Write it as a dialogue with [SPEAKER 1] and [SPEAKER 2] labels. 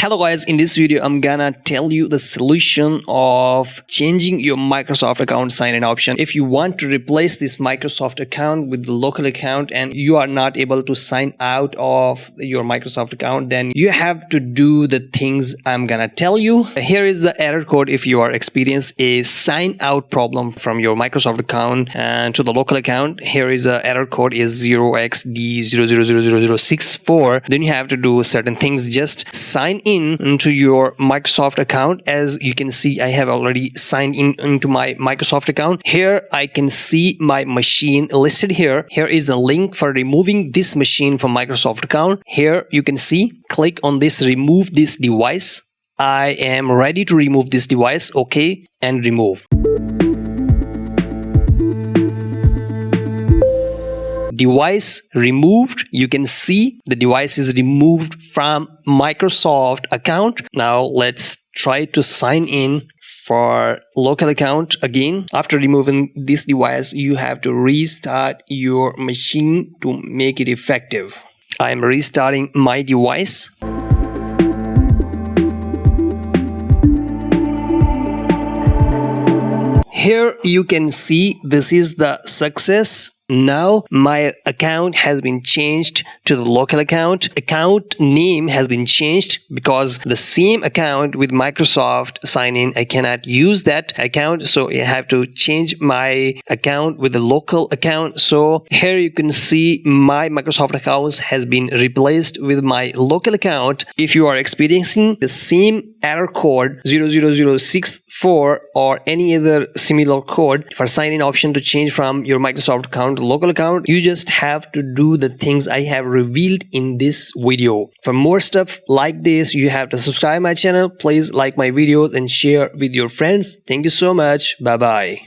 [SPEAKER 1] Hello guys, in this video I'm gonna tell you the solution of changing your Microsoft account sign-in option. If you want to replace this Microsoft account with the local account and you are not able to sign out of your Microsoft account, then you have to do the things I'm gonna tell you. Here is the error code if you are experiencing a sign out problem from your Microsoft account and to the local account. Here is the error code is 0xD000064. Then you have to do certain things. Just sign in into your Microsoft account. As you can see, I have already signed in into my Microsoft account. Here I can see my machine listed here. Here is the link for removing this machine from Microsoft account. Here you can see, click on this, remove this device. I am ready to remove this device. Okay, and remove. Device removed. You can see the device is removed from Microsoft account. Now let's try to sign in for local account again. After removing this device, you have to restart your machine to make it effective. I am restarting my device. Here you can see this is the success. Now my account has been changed to the local account. Account name has been changed because the same account with Microsoft sign in, I cannot use that account, so I have to change my account with the local account. So here you can see my Microsoft accounts has been replaced with my local account. If you are experiencing the same error code 00064 or any other similar code for sign in option to change from your Microsoft account local account, you just have to do the things I have revealed in this video. For more stuff like this, you have to subscribe my channel. Please like my videos and share with your friends. Thank you so much. Bye bye.